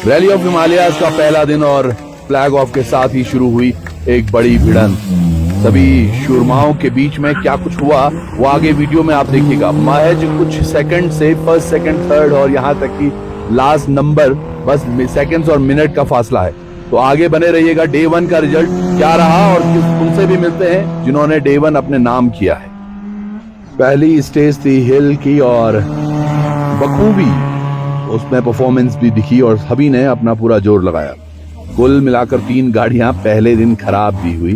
Rally of Himalayas का पहला दिन और फ्लैग ऑफ के साथ ही शुरू हुई एक बड़ी भिड़ंत। सभी शुरमाओं के बीच में क्या कुछ हुआ वो आगे वीडियो में आप देखिएगा। महज कुछ सेकंड से फर्स्ट, सेकंड, थर्ड और यहाँ तक कि लास्ट नंबर बस सेकंड्स और मिनट का फासला है। तो आगे बने रहिएगा। डे 1 का रिजल्ट क्या रहा और उनसे भी मिलते हैं जिन्होंने डे 1 अपने नाम किया है। पहली स्टेज थी हिल की और बखूबी उसमें परफॉर्मेंस भी दिखी और सभी ने अपना पूरा जोर लगाया। कुल मिलाकर 3 गाड़ियां पहले दिन खराब भी हुई।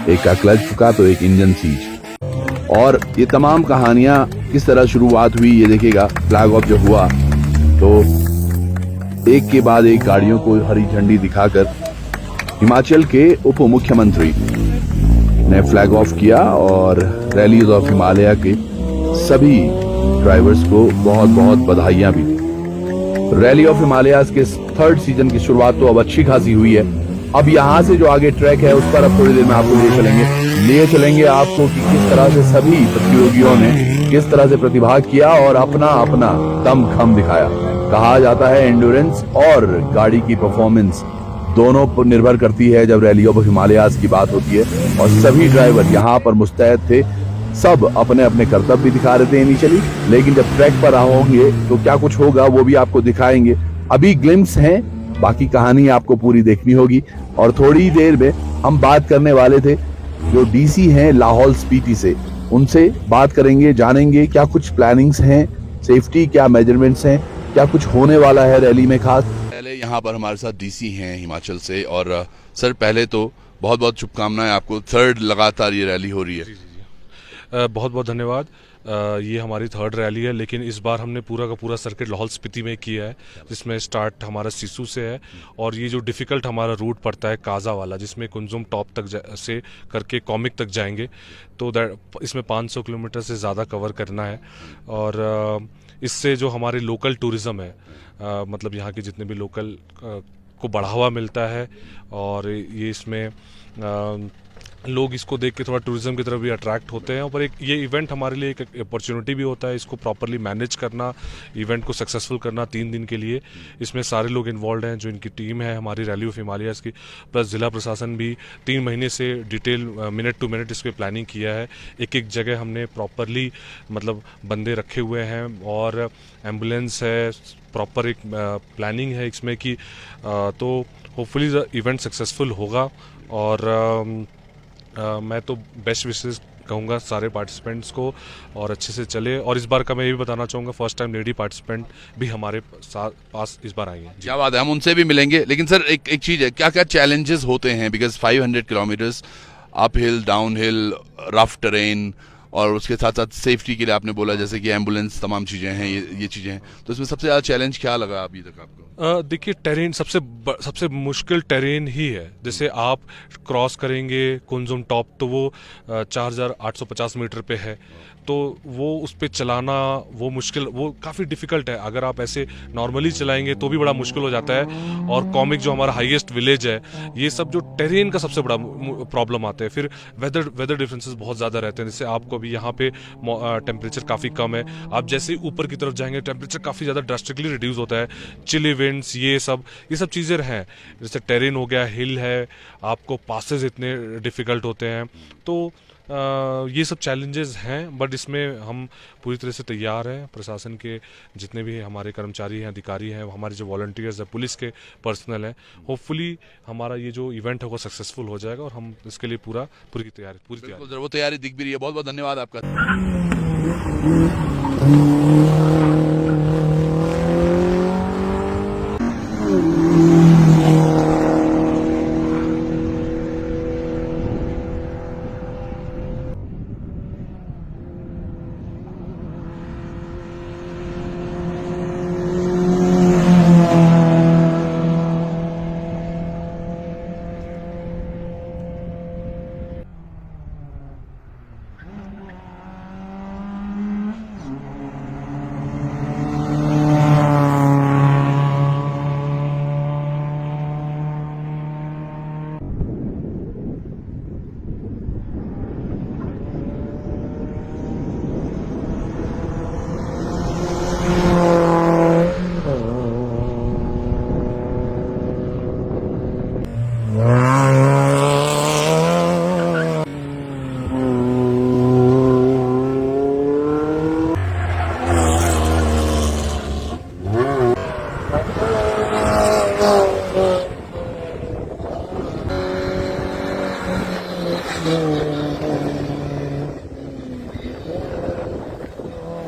एक का क्लच फूका तो एक इंजन सीज। और ये तमाम कहानियां किस तरह शुरुआत हुई ये देखिएगा। फ्लैग ऑफ जब हुआ तो एक के बाद एक गाड़ियों को हरी झंडी दिखाकर हिमाचल के उप मुख्यमंत्री ने फ्लैग ऑफ किया और रैलीज ऑफ हिमालय के सभी ड्राइवर्स को बहुत बहुत बधाइयां भी दी। रैली ऑफ हिमालयाज के 3rd सीजन की शुरुआत तो अब अच्छी खासी हुई है। अब यहाँ से जो आगे ट्रैक है उस पर अब थोड़ी देर में आपको ले चलेंगे आपको कि किस तरह से सभी प्रतियोगियों ने किस तरह से प्रतिभाग किया और अपना अपना दमखम दिखाया। कहा जाता है एंड्योरेंस और गाड़ी की परफॉर्मेंस दोनों पर निर्भर करती है जब रैली ऑफ हिमालयाज की बात होती है। और सभी ड्राइवर यहाँ पर मुस्तैद थे। सब अपने अपने कर्तव्य भी दिखा रहे थे इनिशियली, लेकिन जब ट्रैक पर होंगे तो क्या कुछ होगा वो भी आपको दिखाएंगे। अभी ग्लिम्स हैं, बाकी कहानी आपको पूरी देखनी होगी। और थोड़ी देर में हम बात करने वाले थे जो डीसी हैं लाहौल स्पीति से, उनसे बात करेंगे, जानेंगे क्या कुछ प्लानिंग्स हैं, सेफ्टी क्या मेजरमेंट्स हैं, क्या कुछ होने वाला है रैली में खास। पहले यहाँ पर हमारे साथ डीसी हैं हिमाचल से। और सर पहले तो बहुत बहुत शुभकामनाएं आपको। 3rd लगातार ये रैली हो रही है। बहुत बहुत धन्यवाद। ये हमारी 3rd रैली है, लेकिन इस बार हमने पूरा का पूरा सर्किट लाहौल स्पीति में किया है, जिसमें स्टार्ट हमारा सिसु से है। और ये जो डिफ़िकल्ट हमारा रूट पड़ता है काजा वाला, जिसमें कुंजुम टॉप तक से करके कॉमिक तक जाएंगे, तो इसमें 500 किलोमीटर से ज़्यादा कवर करना है। और इससे जो हमारे लोकल टूरिज़्म है, मतलब यहाँ के जितने भी लोकल को बढ़ावा मिलता है। और ये इसमें लोग इसको देख के थोड़ा टूरिज्म की तरफ भी अट्रैक्ट होते हैं। और एक ये इवेंट हमारे लिए एक अपॉर्चुनिटी भी होता है इसको प्रॉपरली मैनेज करना, इवेंट को सक्सेसफुल करना 3 दिन के लिए। इसमें सारे लोग इन्वॉल्व हैं, जो इनकी टीम है हमारी रैली ऑफ हिमालयाज की, प्लस जिला प्रशासन भी 3 महीने से डिटेल मिनट टू मिनट इस पर प्लानिंग किया है। एक जगह हमने प्रॉपरली मतलब बंदे रखे हुए हैं और एम्बुलेंस है, प्रॉपर एक प्लानिंग है इसमें कि तो होपफुली इवेंट सक्सेसफुल होगा। और मैं तो बेस्ट विशेस कहूँगा सारे पार्टिसिपेंट्स को और अच्छे से चले। और इस बार का मैं ये भी बताना चाहूँगा, फर्स्ट टाइम लेडी पार्टिसिपेंट भी हमारे पास इस बार आई हैं। क्या बात है, हम उनसे भी मिलेंगे। लेकिन सर एक चीज़ है, क्या क्या चैलेंजेस होते हैं? Because 500 kilometres up hill, down hill, rough terrain, और उसके साथ साथ सेफ्टी के लिए आपने बोला जैसे कि एम्बुलेंस, तमाम चीज़ें हैं, ये चीज़ें हैं। तो इसमें सबसे ज़्यादा चैलेंज क्या लगा अभी तक आपको? देखिए, टेरेन सबसे मुश्किल टेरेन ही है। जैसे आप क्रॉस करेंगे कुंजुम टॉप, तो वो 4850 मीटर पे है, तो वो उस पर चलाना वो मुश्किल, वो काफ़ी डिफ़िकल्ट है। अगर आप ऐसे नॉर्मली चलाएंगे तो भी बड़ा मुश्किल हो जाता है। और कॉमिक जो हमारा हाईएस्ट विलेज है, ये सब जो टेरेन का सबसे बड़ा प्रॉब्लम आता है। फिर वेदर डिफरेंसेस बहुत ज़्यादा रहते हैं। जैसे आपको भी यहाँ पे टेम्परेचर काफ़ी कम है, आप जैसे ही ऊपर की तरफ जाएंगे टेम्परेचर काफ़ी ज़्यादा ड्रास्टिकली रिड्यूस होता है। चिली विंड्स, ये सब चीज़ें हैं। जैसे टेरेन हो गया, हिल है, आपको पासेस इतने डिफ़िकल्ट होते हैं। तो ये सब चैलेंजेस हैं, बट इसमें हम पूरी तरह से तैयार हैं। प्रशासन के जितने भी हमारे कर्मचारी हैं, अधिकारी हैं, हमारे जो वॉलंटियर्स हैं, पुलिस के पर्सनल हैं, होपफुली हमारा ये जो इवेंट है वो सक्सेसफुल हो जाएगा। और हम इसके लिए पूरी तैयारी वो तैयारी दिख भी रही है। बहुत बहुत धन्यवाद आपका।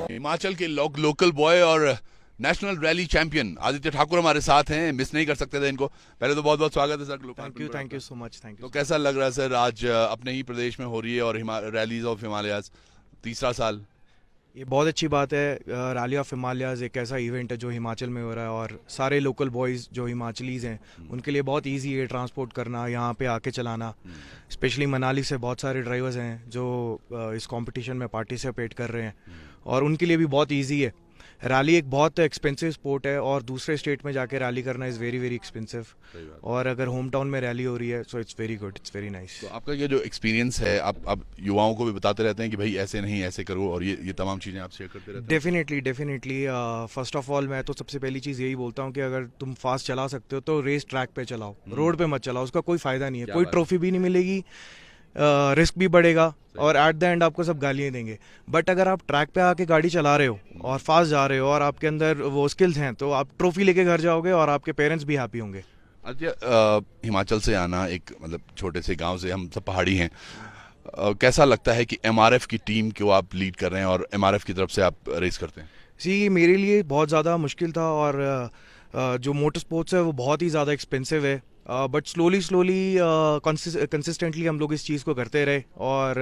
हिमाचल के लोकल बॉय और national rally champion Aditya Thakur हमारे साथ हैं, मिस नहीं कर सकते थे इनको। पहले तो बहुत बहुत स्वागत है sir. Thank you so much. Thank you. तो कैसा लग रहा है सर, आज अपने ही प्रदेश में हो रही है और रैलीज ऑफ हिमालयाज तीसरा साल? ये बहुत अच्छी बात है। रैली ऑफ हिमालयाज एक ऐसा इवेंट है जो हिमाचल में हो रहा है और सारे लोकल बॉयज़ जो हिमाचलीज़ हैं उनके लिए बहुत इजी है ट्रांसपोर्ट करना, यहाँ पे आके चलाना। स्पेशली मनाली से बहुत सारे ड्राइवर्स हैं जो इस कंपटीशन में पार्टिसिपेट कर रहे हैं और उनके लिए भी बहुत इजी है। रैली एक बहुत एक्सपेंसिव स्पोर्ट है और दूसरे स्टेट में जाके रैली करना इज़ वेरी वेरी एक्सपेंसिव, और अगर होम टाउन में रैली हो रही है so it's very good, it's very nice. तो आपका ये जो एक्सपीरियंस है, आप युवाओं को भी बताते रहते हैं कि भाई ऐसे नहीं ऐसे करो, और ये तमाम चीज़ें आप शेयर करते रहते हैं? डेफिनेटली फर्स्ट ऑफ ऑल मैं तो सबसे पहली चीज़ यही बोलता हूँ कि अगर तुम फास्ट चला सकते हो तो रेस ट्रैक पे चलाओ, रोड पे मत चलाओ, उसका कोई फ़ायदा नहीं है, कोई ट्रॉफी भी नहीं मिलेगी, रिस्क भी बढ़ेगा और एट द एंड आपको सब गालियाँ देंगे। बट अगर आप ट्रैक पे आके गाड़ी चला रहे हो और फास्ट जा रहे हो और आपके अंदर वो स्किल्स हैं तो आप ट्रॉफी लेके घर जाओगे और आपके पेरेंट्स भी हैप्पी होंगे। अच्छा, हिमाचल से आना, एक मतलब छोटे से गांव से, हम सब पहाड़ी हैं, कैसा लगता है कि एमआरएफ की टीम को आप लीड कर रहे हैं और एमआरएफ की तरफ से आप रेस करते हैं? सी मेरे लिए बहुत ज़्यादा मुश्किल था और जो मोटर स्पोर्ट्स है वो बहुत ही ज़्यादा एक्सपेंसिव है, बट स्लोली कंसिस्टेंटली हम लोग इस चीज़ को करते रहे और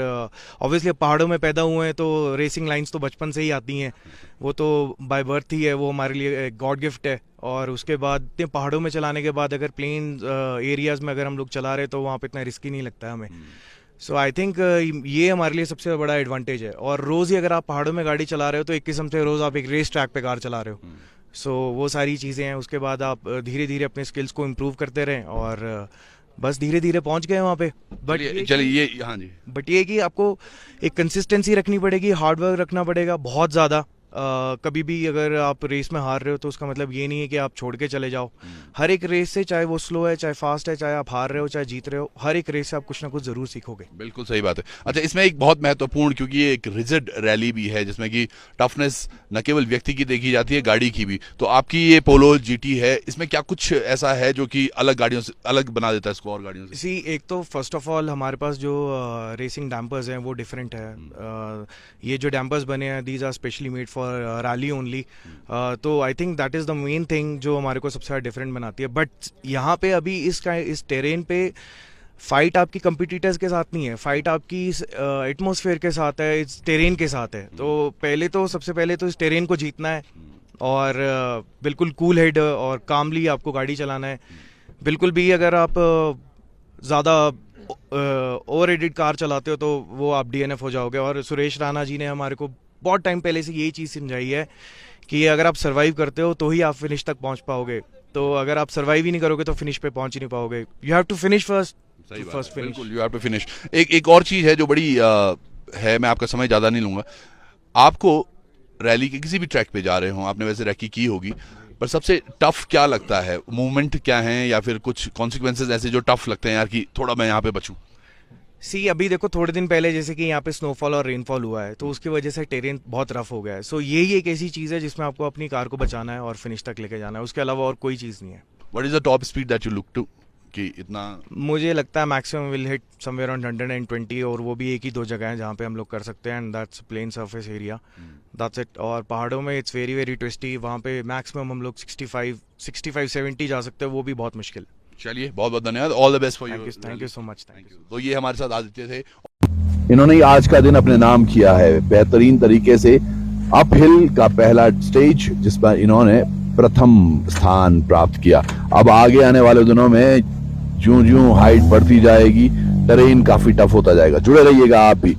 ऑब्वियसली पहाड़ों में पैदा हुए हैं तो रेसिंग लाइंस तो बचपन से ही आती हैं, वो तो बाय बर्थ ही है, वो हमारे लिए गॉड गिफ्ट है। और उसके बाद इतने पहाड़ों में चलाने के बाद अगर प्लेन एरियाज़ में अगर हम लोग चला रहे तो वहाँ पे इतना रिस्की नहीं लगता हमें। सो आई थिंक ये हमारे लिए सबसे बड़ा एडवांटेज है। और रोज़ ही अगर आप पहाड़ों में गाड़ी चला रहे हो तो एक किस्म से रोज़ आप एक रेस ट्रैक पे कार चला रहे हो। सो वो सारी चीज़ें हैं। उसके बाद आप धीरे धीरे अपने स्किल्स को इम्प्रूव करते रहें और बस धीरे धीरे पहुंच गए वहाँ पे। बट चलिए ये, हाँ जी, बट ये कि आपको एक कंसिस्टेंसी रखनी पड़ेगी, हार्ड वर्क रखना पड़ेगा बहुत ज़्यादा। कभी भी अगर आप रेस में हार रहे हो तो उसका मतलब ये नहीं है कि आप छोड़ के चले जाओ। हर एक रेस से, चाहे वो स्लो है चाहे फास्ट है, चाहे आप हार रहे हो चाहे जीत रहे हो, हर एक रेस से आप कुछ ना कुछ ज़रूर सीखोगे। बिल्कुल सही बात है। अच्छा, इसमें एक बहुत महत्वपूर्ण, क्योंकि ये एक रिजिड रैली भी है जिसमें कि टफनेस न केवल व्यक्ति की देखी जाती है, गाड़ी की भी। तो आपकी ये पोलो जीटी है, इसमें क्या कुछ ऐसा है जो कि अलग गाड़ियों से अलग बना देता है इसको और गाड़ियों से? एक तो फर्स्ट ऑफ ऑल हमारे पास जो रेसिंग डैम्पर्स हैं वो डिफरेंट है। ये जो डैम्पर्स बने हैं these are specially made for rally only. तो I think that is the main thing जो हमारे को सबसे ज़्यादा डिफरेंट बनाती है। बट यहाँ पे अभी इस टेरेन पे फाइट आपकी कंपिटिटर्स के साथ नहीं है, फाइट आपकी एटमॉस्फेयर के साथ है, इस टेरेन के साथ है। तो सबसे पहले तो इस टेरेन को जीतना है और बिल्कुल कूल हेड और कामली आपको गाड़ी चलाना है। बिल्कुल भी अगर आप ज़्यादा ओवर रेटेड कार चलाते हो तो वो आप DNF हो जाओगे। और सुरेश राणा जी ने हमारे को बहुत टाइम पहले से यही चीज़ समझाई है कि अगर आप सर्वाइव करते हो तो ही आप फिनिश तक पहुंच पाओगे। तो अगर आप सर्वाइव ही नहीं करोगे तो फिनिश पे पहुंच ही नहीं पाओगे। You have to finish first finish. बिल्कुल, यू हैव टू फिनिश। एक और चीज़ है जो बड़ी है, मैं आपका समय ज़्यादा नहीं लूँगा। आपको रैली के किसी भी ट्रैक पे जा रहे हो, आपने वैसे रैकी की होगी, पर सबसे टफ क्या लगता है? मूवमेंट क्या है या फिर कुछ कॉन्सिक्वेंसेज ऐसे जो टफ लगते हैं यार कि थोड़ा मैं यहाँ पे बचूँ? अभी देखो थोड़े दिन पहले जैसे कि यहाँ पे स्नोफॉल और रेनफॉल हुआ है तो उसकी वजह से टेरेन बहुत रफ हो गया है। सो यही एक ऐसी चीज़ है जिसमें आपको अपनी कार को बचाना है और फिनिश तक लेके जाना है, उसके अलावा और कोई चीज़ नहीं है। What is the top speed that you look to? कि इतना मुझे लगता है maximum will hit somewhere on 120, और वो भी एक ही दो जगह है जहाँ पे हम लोग कर सकते हैं, and that's plain surface area, that's it. और पहाड़ों में इट्स वेरी वेरी ट्विस्टी, वहाँ पे मैक्सिमम हम लोग 65-70 जा सकते हैं, वो भी बहुत मुश्किल। चलिए, बहुत बहुत धन्यवाद, all the best for you. Thank you so much. Thank you. तो ये हमारे साथ आदित्य थे। इन्होंने आज का दिन अपने नाम किया है बेहतरीन तरीके से। अपहिल का पहला स्टेज जिस पर इन्होंने प्रथम स्थान प्राप्त किया। अब आगे आने वाले दिनों में ज्यों ज्यों हाइट बढ़ती जाएगी, टेरेन काफी टफ होता जाएगा। जुड़े रहिएगा आप भी।